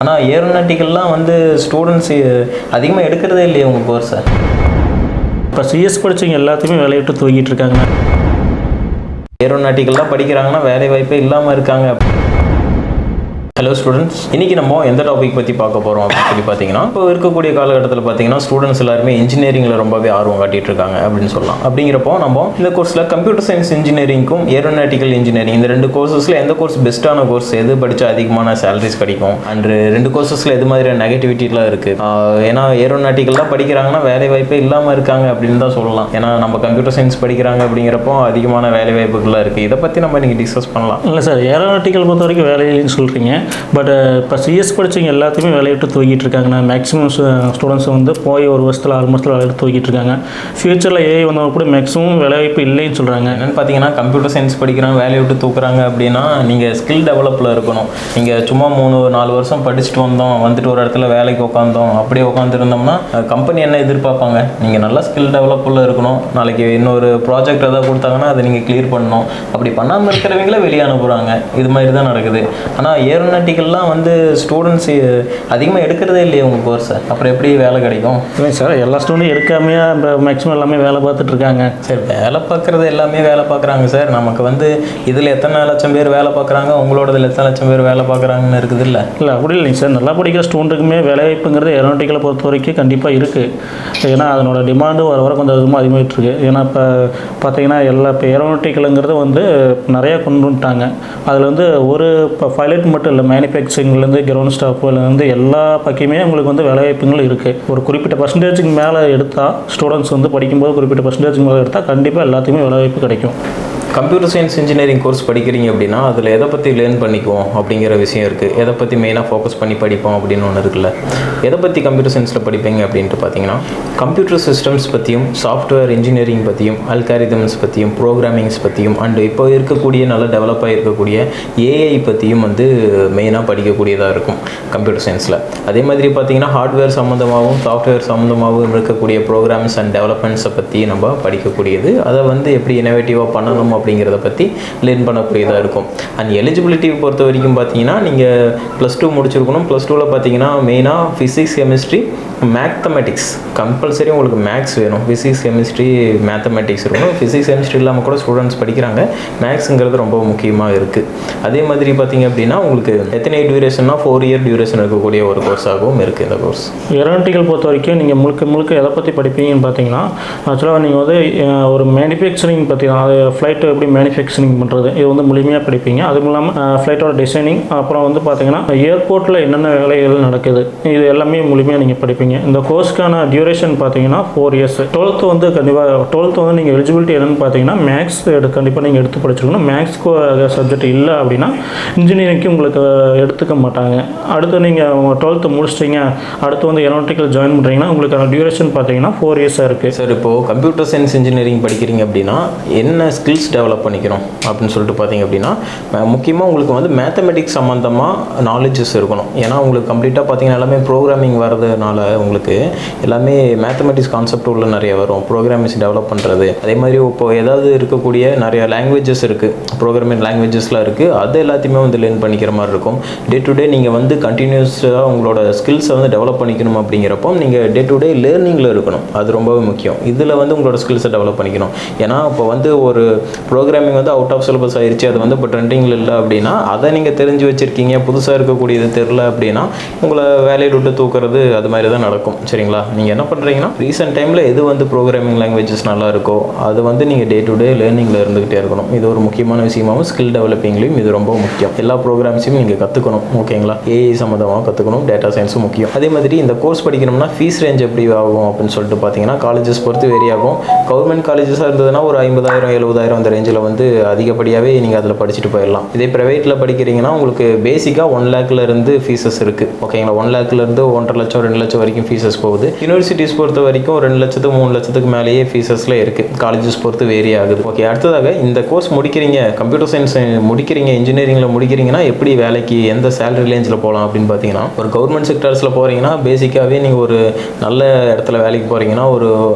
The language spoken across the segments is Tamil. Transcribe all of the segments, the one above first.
ஆனால் ஏரோநாட்டிக்கல்லாம் வந்து ஸ்டூடெண்ட்ஸ் அதிகமாக எடுக்கிறதே இல்லையே உங்கள் கோர்ஸை. இப்போ சிஎஸ் படித்தவங்க எல்லாத்தையுமே வேலையை விட்டு தூக்கிட்டு இருக்காங்க. ஏரோநாட்டிக்கல்லாம் படிக்கிறாங்கன்னா வேலை வாய்ப்பே இல்லாமல் இருக்காங்க. ஹலோ ஸ்டூடெண்ட்ஸ், இன்றைக்கி நம்ம எந்த டாபிக் பற்றி பார்க்க போகிறோம் அப்படின்னு சொல்லி பார்த்தீங்கன்னா, இப்போ இருக்கக்கூடிய காலகட்டத்தில் பார்த்தீங்கன்னா ஸ்டூடெண்ட்ஸ் எல்லாருமே இன்ஜினியரிங்கில் ரொம்பவே ஆர்வம் காட்டிகிட்டு இருக்காங்க அப்படின்னு சொல்லலாம். அப்படிங்கிறப்போ நம்ம இந்த கோர்ஸில் கம்ப்யூட்டர் சயின்ஸ் இன்ஜினியரிங்க்கும் ஏரோநாட்டிக்கல் இன்ஜினியரிங் இந்த ரெண்டு கோர்ஸஸில் எந்த கோர்ஸ் பெஸ்ட்டான கோர்ஸ், எது படித்தா அதிகமான சேலரிஸ் கிடைக்கும், அண்ட் ரெண்டு கோர்ஸஸில் எது மாதிரியான நெகட்டிவிட்டிலாம் இருக்குது. ஏன்னா ஏரோநாட்டிக்கல்லாம் படிக்கிறாங்கன்னா வேலை வாய்ப்பே இல்லாமல் இருக்காங்க அப்படின்னு தான் சொல்லலாம். ஏன்னா நம்ம கம்ப்யூட்டர் சயின்ஸ் படிக்கிறாங்க அப்படிங்கிறப்போ அதிகமான வேலை வாய்ப்புகள்லாம் இருக்குது. இதை பற்றி நம்ம இன்றைக்கி டிஸ்கஸ் பண்ணலாம். இல்லை சார், ஏரோநாட்டிக்கல் பொறுத்த வரைக்கும் வேலை இல்லைன்னு சொல்கிறீங்க. பட் இப்போ சிஎஸ் படித்தவங்க எல்லாத்தையுமே வேலையை விட்டு தூக்கிட்டு இருக்காங்கண்ணா. மேக்ஸிமம் ஸ்டூடெண்ட்ஸ் வந்து போய் ஒரு வருஷத்தில் 6 மாதத்தில் வேலையை விட்டு தூக்கிட்டு இருக்காங்க. ஃபியூச்சரில் ஏஐ வந்தவங்க கூட மேக்ஸிமம் வேலைவாய்ப்பு இல்லைன்னு சொல்கிறாங்க. என்னென்னு பார்த்தீங்கன்னா கம்ப்யூட்டர் சயின்ஸ் படிக்கிறாங்க வேலையை விட்டு தூக்குறாங்க அப்படின்னா நீங்கள் ஸ்கில் டெவலப்பில் இருக்கணும். நீங்கள் சும்மா 3-4 வருஷம் படிச்சுட்டு வந்துட்டு ஒரு இடத்துல வேலைக்கு உட்காந்தோம் அப்படியே உட்காந்துருந்தோம்னா கம்பெனி என்ன எதிர்பார்ப்பாங்க? நீங்கள் நல்லா ஸ்கில் டெவலப்பில் இருக்கணும். நாளைக்கு இன்னொரு ப்ராஜெக்ட் எதாவது கொடுத்தாங்கன்னா அதை நீங்கள் கிளியர் பண்ணணும். அப்படி பண்ணாமல் இருக்கிறவங்கள வெளியே அனுப்புகிறாங்க. இது மாதிரி தான் நடக்குது. ஆனால் ஏரோநாட்டிக்கல்லாம் வந்து ஸ்டூடெண்ட்ஸ் அதிகமாக எடுக்கிறதே இல்லையே உங்கள் கோர்ஸை. அப்புறம் எப்படி வேலை கிடைக்கும்? இல்லை சார், எல்லா ஸ்டூடெண்ட்டும் எடுக்காமையா இப்போ மேக்ஸிமம் எல்லாமே வேலை பார்த்துட்டு இருக்காங்க. சார் வேலை பார்க்குறது எல்லாமே வேலை பார்க்குறாங்க சார். நமக்கு வந்து இதில் எத்தனை லட்சம் பேர் வேலை பார்க்குறாங்க, உங்களோடதில் எத்தனை லட்சம் பேர் வேலை பார்க்குறாங்கன்னு இருக்குது. இல்லை அப்படி இல்லைங்க சார். நல்லா படிக்கிற ஸ்டூடெண்ட்டுக்குமே வேலைவாய்ப்புங்கிறது ஏரோநாட்டிக்கலை பொறுத்த வரைக்கும் கண்டிப்பாக இருக்குது. ஏன்னா அதனோட டிமாண்டு வர கொஞ்சம் அதிகமாக அதிகமாகிட்டு இருக்கு. ஏன்னா இப்போ பார்த்தீங்கன்னா இப்போ ஏரோநாட்டிக்கலுங்கிறது வந்து நிறையா கொண்டு வந்துட்டாங்க. அதில் வந்து ஒரு இப்போ பைலட் மட்டும் இல்லை, மேனுஃபேக்சரிங்லேருந்து கிரவுண்ட் ஸ்டாஃப்லேருந்து எல்லா பக்கமே உங்களுக்கு வந்து வேலைவாய்ப்புகள் இருக்குது. ஒரு குறிப்பிட்ட பர்சன்டேஜுக்கு மேலே எடுத்தால் ஸ்டூடெண்ட்ஸ் வந்து படிக்கும்போது குறிப்பிட்ட பர்சன்டேஜுக்கு மேலே எடுத்தால் கண்டிப்பாக எல்லாத்துக்குமே வேலைவாய்ப்பு கிடைக்கும். கம்ப்யூட்டர் சயின்ஸ் இன்ஜினியரிங் கோர்ஸ் படிக்கிறீங்க அப்படின்னா அதில் எதை பற்றி லேர்ன் பண்ணிக்குவோம் அப்படிங்கிற விஷயம் இருக்குது. எதை பற்றி மெயினாக ஃபோக்கஸ் பண்ணி படிப்போம் அப்படின்னு ஒன்று இருக்குல்ல. எதை பற்றி கம்ப்யூட்டர் சயின்ஸில் படிப்பீங்க அப்படின்ட்டு பார்த்தீங்கன்னா கம்ப்யூட்டர் சிஸ்டம்ஸ் பற்றியும், சாஃப்ட்வேர் இன்ஜினியரிங் பற்றியும், அல்காரிதம்ஸ் பற்றியும், ப்ரோக்ராமிங்ஸ் பற்றியும், அண்டு இப்போ இருக்கக்கூடிய நல்ல டெவலப் ஆகிருக்கக்கூடிய ஏஐ பற்றியும் வந்து மெயினாக படிக்கக்கூடியதாக இருக்கும் கம்ப்யூட்டர் சயின்ஸில். அதே மாதிரி பார்த்தீங்கன்னா ஹார்ட்வேர் சம்மந்தமாகவும் சாஃப்ட்வேர் சம்மந்தமாகவும் இருக்கக்கூடிய ப்ரோக்ராம்ஸ் அண்ட் டெவலப்மெண்ட்ஸை பற்றி நம்ம படிக்கக்கூடியது. அதை வந்து எப்படி இனோவேட்டிவாக பண்ணணும் அப்படிங்கிறத பற்றி லேர்ன் பண்ணக்கூடியதாக இருக்கும். அண்ட் எலிஜிபிலிட்டி பொறுத்த வரைக்கும் பார்த்தீங்கன்னா நீங்கள் +2 முடிச்சிருக்கணும். +2ல் பார்த்தீங்கன்னா மெயினாக ஃபிசிக்ஸ், கெமிஸ்ட்ரி, மேத்தமெட்டிக்ஸ் கம்பல்சரி உங்களுக்கு மேக்ஸ் வேணும். ஃபிசிக்ஸ், கெமிஸ்ட்ரி, மேத்தமெட்டிக்ஸ் இருக்கணும். ஃபிசிக்ஸ், கெமிஸ்ட்ரி இல்லாமல் கூட ஸ்டூடெண்ட்ஸ் படிக்கிறாங்க. மேக்ஸுங்கிறது ரொம்ப முக்கியமாக இருக்குது. அதே மாதிரி பார்த்தீங்க அப்படின்னா உங்களுக்கு எத்தனை டியூரேஷன்னா 4 இயர் டியூரேஷன் இருக்கக்கூடிய ஒரு கோர்ஸாகவும் இருக்குது இந்த கோர்ஸ். ஏரோநாட்டிக்கல் பொறுத்த வரைக்கும் நீங்கள் முழுக்க எதை பற்றி படிப்பீங்கன்னு பார்த்தீங்கன்னா ஆக்சுவலாக நீங்கள் வந்து ஒரு மேனுஃபேக்சரிங் பற்றி தான், அது ஃப்ளைட்டு எப்படி மேனுஃபேக்சரிங் பண்ணுறது இது வந்து முழுமையாக படிப்பீங்க. அதுவும் இல்லாமல் ஃப்ளைட்டோட டிசைனிங், அப்புறம் வந்து பார்த்தீங்கன்னா ஏர்போர்ட்டில் என்னென்ன வேலைகள் நடக்குது இது எல்லாமே முழுமையாக நீங்கள் படிப்பீங்க. இந்த கோர்ஸ்க்கான டியூரேஷன் பார்த்தீங்கன்னா 4 இயர்ஸ். 12th வந்து கண்டிப்பாக 12th வந்து நீங்கள் எலிஜிபிலிட்டி என்னென்னு பார்த்தீங்கன்னா மேக்ஸ் கண்டிப்பாக நீங்கள் எடுத்து படிச்சிருக்கணும். மேக்ஸ்க்கு சப்ஜெக்ட் இல்லை அப்படின்னா இன்ஜினியரிங்க்கு உங்களுக்கு எடுத்துக்க மாட்டாங்க. அடுத்து நீங்கள் 12th முடிச்சிட்டிங்க, அடுத்து வந்து ஏரோநாட்டிக்கல் ஜாயின் பண்ணுறீங்கன்னா உங்களுக்கான டியூரேஷன் பார்த்தீங்கன்னா 4 இயர்ஸாக இருக்குது. சார் இப்போது கம்ப்யூட்டர் சயின்ஸ் இன்ஜினியரிங் படிக்கிறீங்க அப்படின்னா என்ன ஸ்கில்ஸ் டெவலப் பண்ணிக்கணும் அப்படின்னு சொல்லிட்டு பார்த்தீங்க அப்படின்னா முக்கியமாக உங்களுக்கு வந்து மேத்தமெட்டிக்ஸ் சம்மந்தமாக நாலேஜஸ் இருக்கணும். ஏன்னா உங்களுக்கு கம்ப்ளீட்டாக பார்த்தீங்கன்னா எல்லாமே ப்ரோக்ராமிங் வரதுனால உங்களுக்கு எல்லாமே மேத்தமெட்டிக்ஸ் கான்செப்ட் உள்ள நிறைய வரும். ப்ரோக்ராமிங்ஸ் டெவலப் பண்ணுறது, அதே மாதிரி இப்போ ஏதாவது இருக்கக்கூடிய நிறைய லாங்குவேஜஸ் இருக்குது, ப்ரோக்ராமிங் லாங்குவேஜஸ்லாம் இருக்குது. அது எல்லாத்தையுமே வந்து லேர்ன் பண்ணிக்கிற மாதிரி இருக்கும். டே டு டே நீங்கள் வந்து கண்டினியூஸாக உங்களோட ஸ்கில்ஸை வந்து டெவலப் பண்ணிக்கணும். அப்படிங்கிறப்போ நீங்கள் டே டு டே லேர்னிங்கில் இருக்கணும். அது ரொம்பவே முக்கியம். இதில் வந்து உங்களோட ஸ்கில்ஸை டெவலப் பண்ணிக்கணும். ஏன்னா இப்போ வந்து ஒரு ப்ரோக்ராமிங் வந்து அவுட் ஆஃப் சிலபஸ் ஆயிடுச்சு, அது வந்து இப்போ ட்ரெண்டிங்கில் இல்லை அப்படின்னா அதை நீங்கள் தெரிஞ்சு வச்சுருக்கீங்க, புதுசாக இருக்கக்கூடியது தெரில அப்படின்னா உங்களை வேலையை விட்டு தூக்குறது அது மாதிரி தான் நடக்கும். சரிங்களா? நீங்கள் என்ன பண்ணுறீங்கன்னா ரீசெண்ட் டைமில் எது வந்து ப்ரோக்ராமிங் லாங்குவேஜஸ் நல்லா இருக்கோ அது வந்து நீங்கள் டே டு டே லேர்னிங்கில் இருந்துகிட்டே இருக்கணும். இது ஒரு முக்கியமான விஷயமாகவும் ஸ்கில் டெவலப்பிங்லேயும் இது ரொம்ப முக்கியம். எல்லா ப்ரோக்ராம்ஸையும் நீங்கள் கற்றுக்கணும். ஓகேங்களா? ஏஐ சம்மந்தமாக கற்றுக்கணும், டேட்டா சயின்ஸும் முக்கியம். அதே மாதிரி இந்த கோர்ஸ் படிக்கணும்னா ஃபீஸ் ரேஞ்ச் எப்படி ஆகும் அப்படின்னு சொல்லிட்டு பார்த்தீங்கன்னா காலேஜஸ் பொறுத்து வேரி ஆகும். கவர்மெண்ட் காலேஜஸாக இருந்ததுன்னா ஒரு 50,000 70,000 அந்த ரேஞ்சில் வந்து அதிகப்படியாகவே நீங்கள் அதில் படிச்சுட்டு போயிடலாம். இதே ப்ரைவேட்டில் படிக்கிறீங்கன்னா உங்களுக்கு பேசிக்காக 1 லேக்கில் இருந்து ஃபீஸஸ் இருக்குது. ஓகேங்களா? 1 லேக்கிலேருந்து 1.5 லட்சம் 2 லட்சம் வரைக்கும் ஃபீஸஸ் போகுது. யூனிவர்சிட்டிஸ் பொறுத்த வரைக்கும் 2 லட்சத்துக்கு 3 லட்சத்துக்கு மேலேயே ஃபீஸஸில் இருக்குது. காலேஜஸ் பொறுத்து வேரி ஆகுது. ஓகே, அடுத்ததாக இந்த கோர்ஸ் முடிக்கிறீங்க, கம்ப்யூட்டர் சயின்ஸ் முடிக்கிறீங்க, இன்ஜினியரிங்கில் முடிக்கிறீங்கன்னா எப்படி வேலைக்கு எந்த சேலரி ரேஞ்சில் போகலாம் அப்படின்னு பார்த்தீங்கன்னா ஒரு கவர்மெண்ட் செக்டர்ஸில் போகிறீங்கன்னா பேசிக்காகவே நீங்கள் ஒரு நல்ல இடத்துல வேலைக்கு போகிறீங்கன்னா ஒரு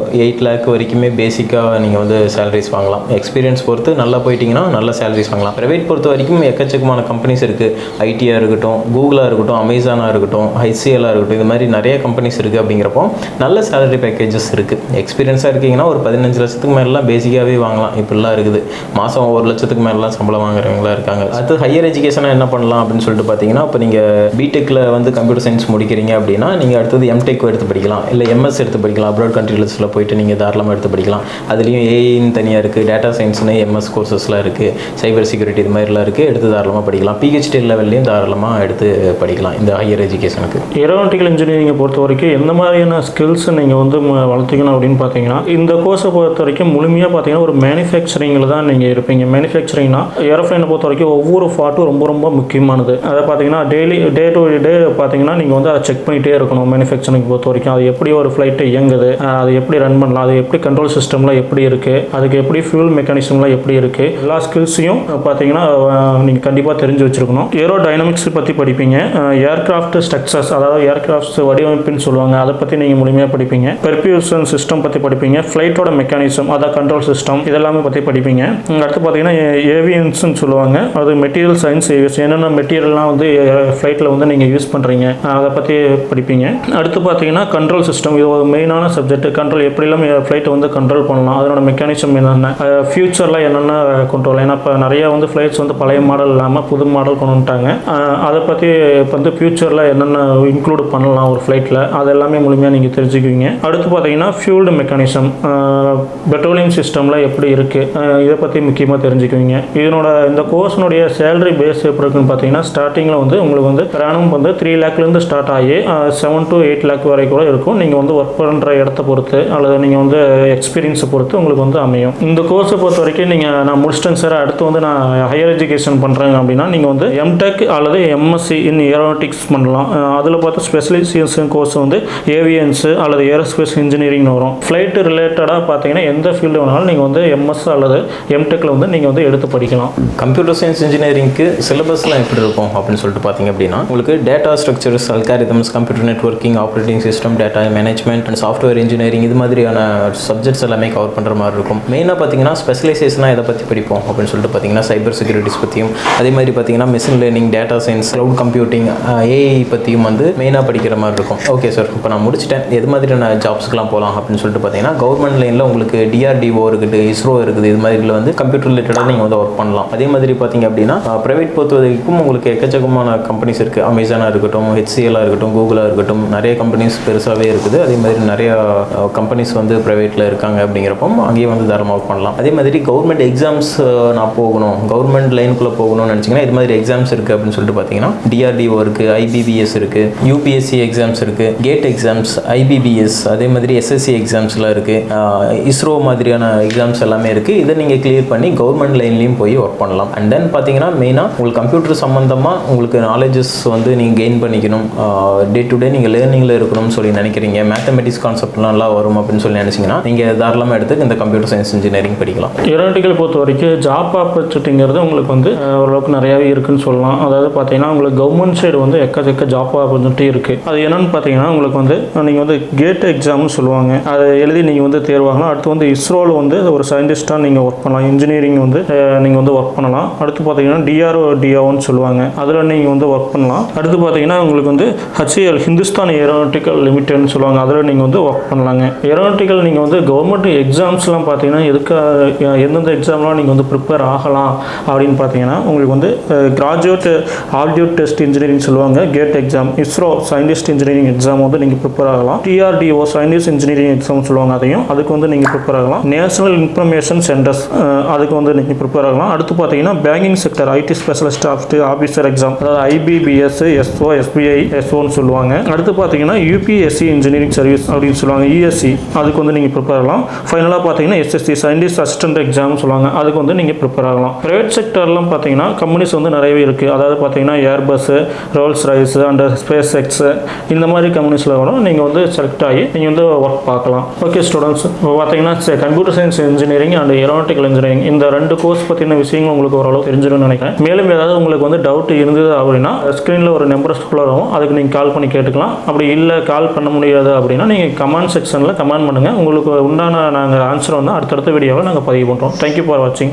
8 லேக் வரைக்குமே பேசிக்காக நீங்கள் வந்து சேலரிஸ் வாங்கலாம். எக்ஸ்பீரியன்ஸ் பொறுத்து நல்லா போயிட்டீங்கன்னா நல்ல சேலரிஸ் வாங்கலாம். ப்ரைவேட் பொறுத்த வரைக்கும் எக்கச்சக்கமான கம்பெனிஸ் இருக்குது. ஐடியாக இருக்கட்டும், கூகுளாக இருக்கட்டும், அமேசானாக இருக்கட்டும், HCLாக இருக்கட்டும், இது மாதிரி நிறைய கம்பெனிஸ் இருக்குது. அப்படிங்கிறப்போ நல்ல சேலரி பேக்கேஜஸ் இருக்குது. எக்ஸ்பீரியன்ஸாக இருக்கீங்கன்னா ஒரு 15 லட்சத்துக்கு மேலாம் பேசிக்காகவே வாங்கலாம். இப்படிலாம் இருக்குது. மாதம் 1 லட்சத்துக்கு மேலாம் சம்பளம் வாங்குறவங்களாம் இருக்காங்க. அடுத்து ஹையர் எஜுகேஷனாக என்ன பண்ணலாம் அப்படின்னு சொல்லிட்டு பார்த்தீங்கன்னா, இப்போ நீங்கள் பிடெக்கில் வந்து கம்ப்யூட்டர் சயின்ஸ் முடிக்கிறீங்க அப்படின்னா நீங்கள் அடுத்தது எம்டெக் எடுத்து படிக்கலாம், இல்லை எம்எஸ் எடுத்து படிக்கலாம். அப்ராட் கண்ட்ரிஸில் போயிட்டு நீங்கள் தாராளமாக எடுத்து படிக்கலாம். அதுலேயும் ஏஐன்னு தனியாக இருக்குது, டேட்டா சயின்ஸ்னு எம்எஸ் கோர்சஸ்லாம் இருக்குது, சைபர் செக்யூரிட்டி இது மாதிரிலாம் இருக்குது. எடுத்து தாராளமாக படிக்கலாம். PhD லெவல்லையும் தாராளமாக எடுத்து படிக்கலாம் இந்த ஹையர் எஜுகேஷனுக்கு. ஏரோநாட்டிக்கல் இன்ஜினியரிங்கை பொறுத்த வரைக்கும் எந்த மாதிரியான ஸ்கில்ஸ் நீங்கள் வந்து வளர்த்துக்கணும் அப்படின்னு பார்த்தீங்கன்னா, இந்த கோர்ஸை பொறுத்த வரைக்கும் முழுமையாக பார்த்தீங்கன்னா ஒரு மேனுஃபேக்சரிங்கில் தான் நீங்கள் இருப்பீங்க. மேனுஃபேக்சரிங்னா ஏரோஃப்ளைனை பொறுத்த வரைக்கும் ஒவ்வொரு பார்ட்டும் ரொம்ப ரொம்ப முக்கியமானது. அதை பார்த்தீங்கன்னா டே டு டே பார்த்தீங்கன்னா நீங்கள் வந்து அதை செக் பண்ணிகிட்டே இருக்கணும். மேனுஃபேக்சரிங் பொறுத்த வரைக்கும் அது எப்படி ஒரு ஃப்ளைட்டு இயங்குது, அது எப்படி ரன் பண்ணலாம், அது எப்படி கண்ட்ரோல் சிஸ்டம்லாம் எப்படி இருக்குது, அதுக்கு எப்படி ஃபியூல் மெக்கானிசம்லாம் எப்படி இருக்குது, எல்லா ஸ்கில்ஸையும் பார்த்தீங்கன்னா நீங்கள் கண்டிப்பாக தெரிஞ்சு வச்சுருக்கணும். ஏரோ டைனமிக்ஸ் பற்றி படிப்பீங்க. ஏர்கிராஃப்ட் ஸ்ட்ரக்சர்ஸ், அதாவது ஏர்கிராஃப்ட்ஸ் வடிவமைப்புன்னு சொல்லுவாங்க, அதை பற்றி நீங்கள் முழுமையாக படிப்பீங்க. பெர்பியூஷன் சிஸ்டம் பற்றி படிப்பீங்க. ஃப்ளைட்டோட மெக்கானிசம், அதாவது கண்ட்ரோல் சிஸ்டம், இதெல்லாமே பற்றி படிப்பீங்க. அடுத்து பார்த்தீங்கன்னா ஏவியன்ஸ்ன்னு சொல்லுவாங்க, அது மெட்டீரியல் சயின்ஸ் ஏவியேஷன், என்னென்ன மெட்டீரியல்லாம் வந்து ஃப்ளைட்டில் வந்து நீங்கள் யூஸ் பண்ணுறீங்க அதை பற்றி படிப்பீங்க. அடுத்து பார்த்தீங்கன்னா கண்ட்ரோல் சிஸ்டம், இது ஒரு மெயினான சப்ஜெக்ட். கண்ட்ரோல் எப்படிலாம் ஃப்ளைட்டை வந்து கண்ட்ரோல் பண்ணலாம், அதனோட மெக்கானிசம் என்னென்ன, ஃபியூச்சரில் என்னென்ன கண்ட்ரோல், ஏன்னா இப்போ நிறையா வந்து ஃப்ளைட்ஸ் வந்து பழைய மாடல் இல்லாமல் புது மாடல் கொண்டு வந்துட்டாங்க. அதை பற்றி இப்போ வந்து ஃபியூச்சரில் என்னென்ன இன்க்ளூட் பண்ணலாம் ஒரு ஃப்ளைட்டில், அது எல்லாமே முழுமையாக நீங்கள் தெரிஞ்சுக்குவீங்க. அடுத்து பார்த்தீங்கன்னா ஃபியூல்டு மெக்கானிசம், பெட்ரோலியம் சிஸ்டமில் எப்படி இருக்குது, இதை பற்றி முக்கியமாக தெரிஞ்சுக்குவீங்க. இந்த கோர்ஸினுடைய சேலரி பேஸ் எப்படி இருக்குன்னு பார்த்தீங்கன்னா, ஸ்டார்டிங்கில் வந்து உங்களுக்கு வந்து ரானும் வந்து 3 லேக்லேருந்து ஸ்டார்ட் ஆகி 7 to 8 லேக் வரை கூட இருக்கும். நீங்கள் வந்து ஒர்க் பண்ணுற இடத்த பொறுத்து அல்லது நீங்கள் வந்து எக்ஸ்பீரியன்ஸை பொறுத்து உங்களுக்கு வந்து அமையும். இந்த கோர்ஸை பொறுத்த வரைக்கும் நான் முடிச்சிட்டேன் சார், அடுத்து வந்து நான் ஹையர் எஜுகேஷன் பண்ணுறேன் அப்படின்னா நீங்கள் வந்து எம்டெக் அல்லது எம்எஸ்சி இன் ஏரோநாட்டிக்ஸ் பண்ணலாம். அதில் பார்த்து ஸ்பெஷலைசேஷன் கோர்ஸ் வந்து ஏவியன்ஸு அல்லது ஏரோஸ்பேஸ் இன்ஜினியரிங்னு வரும். ஃப்ளைட்டு ரிலேட்டடாக பார்த்தீங்கன்னா எந்த ஃபீல்டு வேணாலும் நீங்கள் வந்து எம்எஸ் அல்லது எம்டெக்கில் வந்து நீங்கள் வந்து எடுத்து படிக்கலாம். கம்ப்யூட்டர் சயின்ஸ் இன்ஜினியரிங்க்கு சிலபஸ்லாம் எப்படி இருக்கும் அப்படின்னு சொல்லிட்டு பார்த்தீங்க அப்படின்னா, உங்களுக்கு data structures, algorithms, computer networking, operating system, data management and software engineering, இது மாதிரியான சப்ஜெக்ட்ஸ் எல்லாமே கவர் பண்ணுற மாதிரி இருக்கும். மெயினாக பார்த்தீங்கன்னா ஸ்பெஷலைசேஷனாக எதை பற்றி படிப்போம் அப்படின்னு சொல்லிட்டு பார்த்தீங்கன்னா, சைபர் செக்யூரிட்டிஸ் பற்றியும், அதே மாதிரி பார்த்தீங்கன்னா machine learning, data science, cloud computing, AI பற்றியும் வந்து மெயினாக படிக்கிற மாதிரி இருக்கும். ஓகே சார், இப்போ நான் முடிச்சிட்டேன், எது மாதிரியான ஜாப்ஸ்க்குலாம் போகலாம் அப்படின்னு சொல்லிட்டு பார்த்தீங்கன்னா, கவர்மெண்ட் லைனில் உங்களுக்கு DRDO இருக்குது, இஸ்ரோ இருக்குது, இது மாதிரில வந்து கம்ப்யூட்டர் ரிலேட்டடாக நீங்கள் வந்து ஒர்க் பண்ணலாம். அதே மாதிரி பார்த்தீங்க அப்படின்னா ப்ரைவேட் பொறுத்த வரைக்கும் உங்களுக்கு எக்கச்சக்கமான கம்பெனிஸ் இருக்குது. அமேசானாக இருக்கட்டும், HCLாக இருக்கட்டும், கூகுளாக இருக்கட்டும், நிறைய கம்பெனிஸ் பெருசாகவே இருக்குது. அதே மாதிரி நிறைய கம்பெனிஸ் வந்து ப்ரைவேட்டில் இருக்காங்க. அப்படிங்கிறப்போ அங்கேயே வந்து தாராளமாக ஒர்க் பண்ணலாம். அதே மாதிரி கவர்மெண்ட் எக்ஸாம்ஸ் நான் போகணும், கவர்மெண்ட் லைனுக்குள்ளே போகணும்னு நினச்சிங்கன்னா இது மாதிரி எக்ஸாம்ஸ் இருக்குது அப்படின்னு சொல்லிட்டு பார்த்தீங்கன்னா, DRDO இருக்குது, IBBS இருக்குது, UPSC எக்ஸாம்ஸ் இருக்குது, கேட் எக்ஸாம்ஸ், IBBS, அதே மாதிரி SSC எக்ஸாம்ஸ்லாம் இருக்குது, இஸ்ரோ மாதிரியான எக்ஸாம்ஸ் எல்லாமே இருக்குது. இதை நீங்கள் கிளியர் பண்ணி கவர்மெண்ட் லைன்லேயும் போய் ஒர்க் பண்ணலாம். அண்ட் தென் பார்த்தீங்கன்னா மெயினாக உங்களுக்கு கம்ப்யூட்டர் சம்மந்தமாக உங்களுக்கு நாலேஜஸ் வந்து நீங்கள் கெயின் பண்ணிக்கணும், டே டு டே நீங்கள் லேர்னிங்கில் இருக்கணும்னு சொல்லி நினைக்கிறீங்க, மேத்தமெட்டிக்ஸ் கான்செப்ட்லாம் நல்லா வரும் அப்படின்னு சொல்லி நினச்சிங்கன்னா நீங்கள் தாராளமாக எடுத்து இந்த கம்ப்யூட்டர் சயின்ஸ் இன்ஜினியரிங் படிக்கலாம். ஏரோநாட்டிக்கல் பொறுத்த வரைக்கும் ஜாப் ஆப்பர்ச்சுனிட்டிங்கிறது உங்களுக்கு வந்து ஓரளவுக்கு நிறையாவே இருக்குன்னு சொல்லலாம். அதாவது பார்த்தீங்கன்னா உங்களுக்கு கவர்மெண்ட் சைடு வந்து எக்கச்சக்க ஜாப் ஆப்பர்ச்சுனிட்டி இருக்குது. அது என்னென்னு பார்த்தீங்கன்னா உங்களுக்கு வந்து நீங்கள் வந்து கேட் எக்ஸாம்னு சொல்லுவாங்க, அதை எழுதி நீங்கள் வந்து தேர்வாகலாம். அடுத்து வந்து இஸ்ரோவில் வந்து ஒரு சயின்டிஸ்ட்டாக நீங்கள் ஒர்க் பண்ணலாம், இன்ஜினியரிங் வந்து நீங்கள் வந்து ஒர்க் பண்ணலாம். அடுத்து பார்த்தீங்கன்னா DRDOன்னு சொல்லுவாங்க, அதில் நீங்கள் வந்து ஒர்க் பண்ணலாம். அடுத்து பார்த்தீங்கன்னா உங்களுக்கு வந்து HAL ஹிந்துஸ்தான் ஏரோநாட்டிக்கல் லிமிடெட்னு சொல்லுவாங்க, அதில் நீங்கள் வந்து ஒர்க் பண்ணலாங்க. ஏரோநாட்டிக்கல் நீங்கள் வந்து கவர்மெண்ட் எக்ஸாம்ஸ்லாம் பார்த்தீங்கன்னா எந்தெந்த எக்ஸாம்லாம் நீங்கள் வந்து ப்ரிப்பேர் ஆகலாம் அப்படின்னு பார்த்தீங்கன்னா, உங்களுக்கு வந்து கிராஜுவேட் ஆல்டியூட் டெஸ்ட் இன்ஜினியரிங் சொல்லுவாங்க, GATE exam, ISRO scientist engineering exam வந்து நீங்கள் ப்ரிப்பேர் ஆகலாம். DRDO சயின்டிஸ்ட் இன்ஜினியரிங் எக்ஸாம் சொல்லுவாங்க, அதுக்கு வந்து நீங்கள் ப்ரிப்பேர் ஆகலாம். நேஷனல் இன்ஃபர்மேஷன் சென்டர்ஸ், அதுக்கு வந்து நீங்கள் ப்ரிப்பேர் ஆகலாம். அடுத்து பார்த்தீங்கன்னா banking sector IT specialist officer exam, அதாவது IBBS, SO, SBI, SOன்னு சொல்லுவாங்க. அடுத்து பார்த்தீங்கன்னா UPSC இன்ஜினியரிங் சர்வீஸ் அப்படின்னு சொல்லுவாங்க, ESC, அதுக்கு வந்து நீங்கள் ப்ரிப்பேர் ஆகலாம். ஃபைனலாக பார்த்தீங்கன்னா SSC சயின்டிஸ்ட் அசிஸ்டன்ட் எக்ஸாம் சொல்லுவாங்க, அதுக்கு வந்து நீங்கள் ப்ரிப்பேர் ஆகலாம். ப்ரைவேட் செக்டர்லாம் பார்த்தீங்கன்னா கம்பெனிஸ் வந்து நிறையவே இருக்குது. அதாவது பார்த்தீங்கன்னா Airbus, Rolls Royce and space X, இந்த மாதிரி கம்பெனிஸில் கூட நீங்கள் வந்து செலக்ட் ஆகி நீங்கள் வந்து ஒர்க் பார்க்கலாம். ஓகே ஸ்டூடெண்ட்ஸ், இப்போ பார்த்தீங்கன்னா computer science engineering and aeronautical engineering இந்த 2 கோர்ஸ் பற்றின விஷயங்கள் உங்களுக்கு ஓரளவு தெரிஞ்சிருக்கும்னு நினைக்கிறேன். மேலும் ஏதாவது உங்களுக்கு வந்து டவுட் இருந்தது அப்படின்னா ஸ்க்ரீனில் ஒரு நம்பர் ஸ்க்ரோல் ஆகும், அதுக்கு நீங்கள் கால் பண்ணி கேட்டுக்கலாம். அப்படி இல்லை கால் பண்ண முடியாது அப்படின்னா நீங்கள் கமெண்ட் செக்ஷனில் கமெண்ட் பண்ணுங்கள். உங்களுக்கு உண்டான நாங்கள் ஆன்சர் வந்து அடுத்தடுத்த வீடியோவில் நாங்கள் பதிவு பண்ணுறோம். தேங்க்யூ ஃபார் வாட்சிங்.